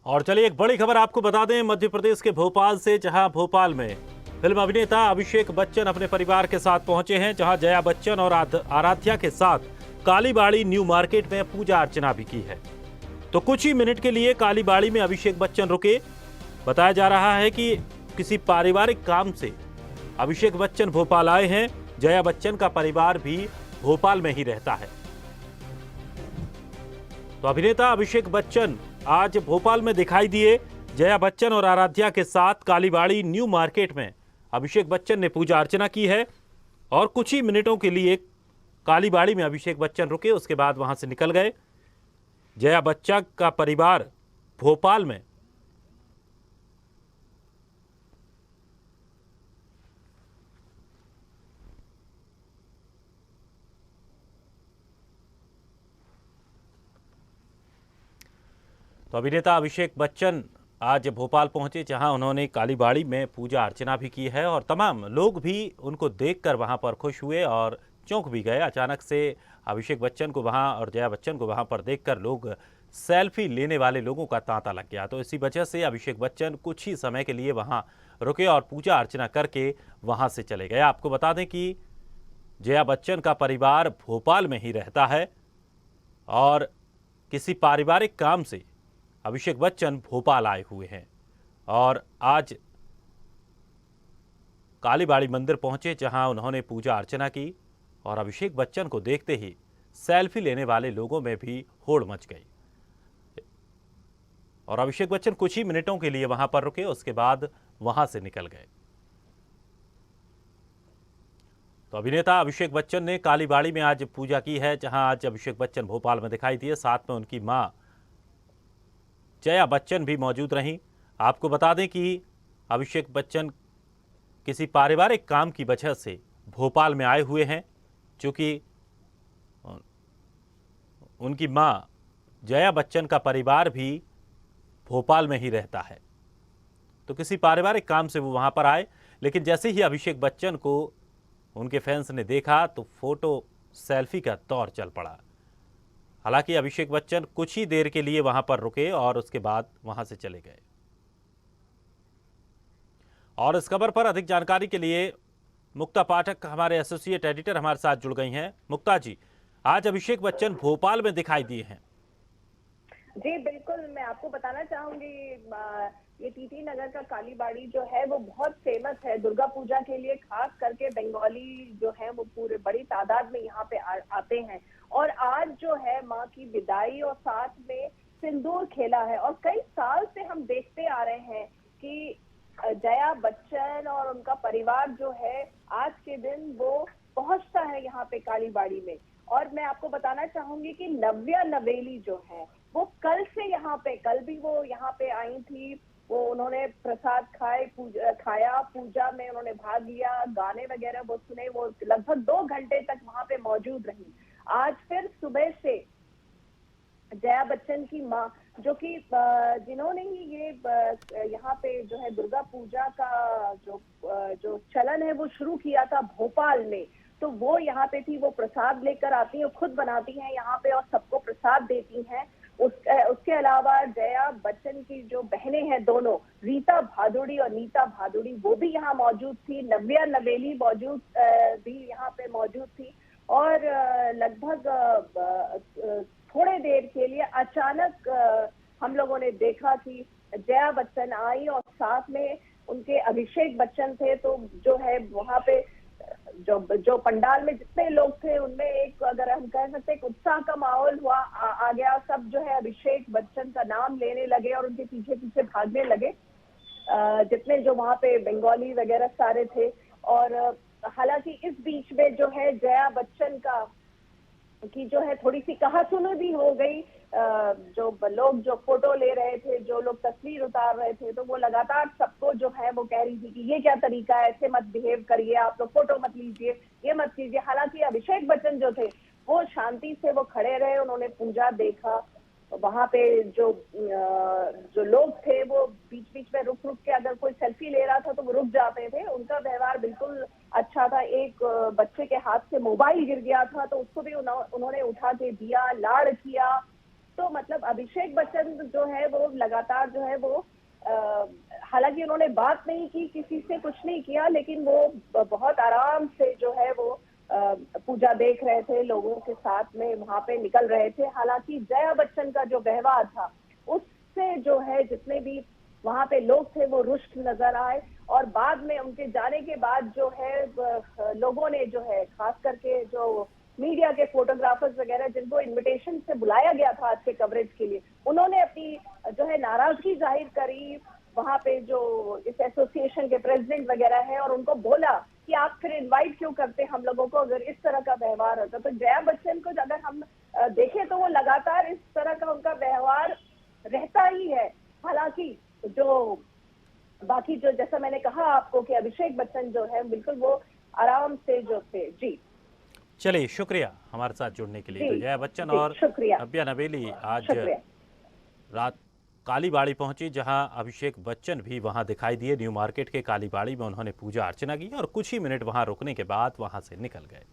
और चलिए एक बड़ी खबर आपको बता दें मध्य प्रदेश के भोपाल से, जहां भोपाल में फिल्म अभिनेता अभिषेक बच्चन अपने परिवार के साथ पहुंचे हैं, जहां जया बच्चन और आराध्या के साथ कालीबाड़ी न्यू मार्केट में पूजा अर्चना भी की है। तो कुछ ही मिनट के लिए कालीबाड़ी में अभिषेक बच्चन रुके। बताया जा रहा है कि किसी पारिवारिक काम से अभिषेक बच्चन भोपाल आए हैं। जया बच्चन का परिवार भी भोपाल में ही रहता है। तो अभिनेता अभिषेक बच्चन आज भोपाल में दिखाई दिए। जया बच्चन और आराध्या के साथ कालीबाड़ी न्यू मार्केट में अभिषेक बच्चन ने पूजा अर्चना की है और कुछ ही मिनटों के लिए कालीबाड़ी में अभिषेक बच्चन रुके, उसके बाद वहां से निकल गए। जया बच्चन का परिवार भोपाल में तो अभिनेता अभिषेक बच्चन आज भोपाल पहुंचे, जहां उन्होंने कालीबाड़ी में पूजा अर्चना भी की है और तमाम लोग भी उनको देखकर वहां पर खुश हुए और चौंक भी गए। अचानक से अभिषेक बच्चन को वहां और जया बच्चन को वहां पर देखकर लोग सेल्फी लेने वाले लोगों का तांता लग गया। तो इसी वजह से अभिषेक बच्चन कुछ ही समय के लिए वहां रुके और पूजा अर्चना करके वहां से चले गए। आपको बता दें कि जया बच्चन का परिवार भोपाल में ही रहता है और किसी पारिवारिक काम से अभिषेक बच्चन भोपाल आए हुए हैं और आज कालीबाड़ी मंदिर पहुंचे, जहां उन्होंने पूजा अर्चना की और अभिषेक बच्चन को देखते ही सेल्फी लेने वाले लोगों में भी होड़ मच गई। और अभिषेक बच्चन कुछ ही मिनटों के लिए वहां पर रुके, उसके बाद वहां से निकल गए। तो अभिनेता अभिषेक बच्चन ने कालीबाड़ी में आज पूजा की है, जहां आज अभिषेक बच्चन भोपाल में दिखाई दिए। साथ में उनकी मां जया बच्चन भी मौजूद रहीं। आपको बता दें कि अभिषेक बच्चन किसी पारिवारिक काम की वजह से भोपाल में आए हुए हैं, क्योंकि उनकी मां जया बच्चन का परिवार भी भोपाल में ही रहता है। तो किसी पारिवारिक काम से वो वहां पर आए, लेकिन जैसे ही अभिषेक बच्चन को उनके फैंस ने देखा तो फोटो सेल्फी का दौर चल पड़ा। हालांकि अभिषेक बच्चन कुछ ही देर के लिए वहां पर रुके और उसके बाद वहां से चले गए। और इस खबर पर अधिक जानकारी के लिए मुक्ता पाठक हमारे एसोसिएट एडिटर हमारे साथ जुड़ गई हैं। मुक्ता जी, आज अभिषेक बच्चन भोपाल में दिखाई दिए हैं। जी बिल्कुल, मैं आपको बताना चाहूंगी ये टीटी नगर का कालीबाड़ी जो है वो बहुत फेमस है दुर्गा पूजा के लिए। खास करके बंगाली जो है वो पूरे बड़ी तादाद में यहाँ पे आते हैं और आज जो है माँ की विदाई और साथ में सिंदूर खेला है। और कई साल से हम देखते आ रहे हैं कि जया बच्चन और उनका परिवार जो है आज के दिन वो पहुंचता है यहाँ पे कालीबाड़ी में। और मैं आपको बताना चाहूंगी कि नव्या नवेली जो है वो कल से यहाँ पे, कल भी वो यहाँ पे आई थी। वो उन्होंने प्रसाद खाया, पूजा में उन्होंने भाग लिया, गाने वगैरह वो सुने, वो लगभग 2 घंटे तक वहां पे मौजूद रही। आज फिर सुबह से जया बच्चन की माँ, जो कि जिन्होंने ही ये यहाँ पे जो है दुर्गा पूजा का जो चलन है वो शुरू किया था भोपाल में, तो वो यहाँ पे थी। वो प्रसाद लेकर आती हैं, खुद बनाती हैं यहाँ पे और सबको प्रसाद देती हैं। उसके अलावा जया बच्चन की जो बहनें हैं दोनों, रीता भादुड़ी और नीता भादुड़ी, वो भी यहाँ मौजूद थी। नव्या नवेली मौजूद भी यहाँ पे मौजूद थी। और लगभग थोड़े देर के लिए अचानक हम लोगों ने देखा कि जया बच्चन आई और साथ में उनके अभिषेक बच्चन थे। तो जो है वहां पे जो पंडाल में जितने लोग थे उनमें एक, अगर हम कह सकते हैं, उत्साह का माहौल हुआ आ गया। सब जो है अभिषेक बच्चन का नाम लेने लगे और उनके पीछे पीछे भागने लगे, जितने जो वहां पे बंगाली वगैरह सारे थे। और हालांकि इस बीच में जो है जया बच्चन की जो है थोड़ी सी कहासुनी भी हो गई। जो लोग जो फोटो ले रहे थे, जो लोग तस्वीर उतार रहे थे, तो वो लगातार सबको जो है वो कह रही थी कि ये क्या तरीका है, ऐसे मत बिहेव करिए, आप लोग फोटो मत लीजिए, ये मत कीजिए। हालांकि अभिषेक बच्चन जो थे वो शांति से वो खड़े रहे, उन्होंने पूजा देखा। वहां पे जो लोग थे वो बीच बीच में रुक रुक के, अगर कोई सेल्फी ले रहा था तो वो रुक जाते थे। उनका व्यवहार बिल्कुल अच्छा था। एक बच्चे के हाथ से मोबाइल गिर गया था तो उसको भी उन्होंने उठा के दिया, लाड़ किया। तो मतलब अभिषेक बच्चन जो है वो लगातार जो है वो हालांकि उन्होंने बात नहीं की, किसी से कुछ नहीं किया, लेकिन वो बहुत आराम से जो है वो पूजा देख रहे थे, लोगों के साथ में वहां पे निकल रहे थे। हालांकि जया बच्चन का जो व्यवहार था उससे जो है जितने भी वहां पे लोग थे वो रुष्ट नजर आए, और बाद में उनके जाने के बाद जो है लोगों ने जो है खास करके जो मीडिया के फोटोग्राफर्स वगैरह जिनको इनविटेशन से बुलाया गया था आज के कवरेज के लिए, उन्होंने अपनी जो है नाराजगी जाहिर करी वहां पे जो इस एसोसिएशन के प्रेसिडेंट वगैरह हैं, और उनको बोला कि आप फिर इनवाइट क्यों करते हम लोगों को अगर इस तरह का व्यवहार होता। तो जया बच्चन को अगर हम देखें तो वो लगातार इस तरह का उनका व्यवहार रहता ही है। हालांकि जो बाकी जो जैसा मैंने कहा आपको कि अभिषेक बच्चन जो है बिल्कुल वो आराम से जो थे। जी चलिए, शुक्रिया हमारे साथ जुड़ने के लिए। तो जी जया बच्चन जी, और शुक्रिया नव्या नवेली आज शुक्रिया। रात कालीबाड़ी पहुंची, जहां अभिषेक बच्चन भी वहां दिखाई दिए। न्यू मार्केट के कालीबाड़ी में उन्होंने पूजा अर्चना की और कुछ ही मिनट वहां रुकने के बाद वहां से निकल गए।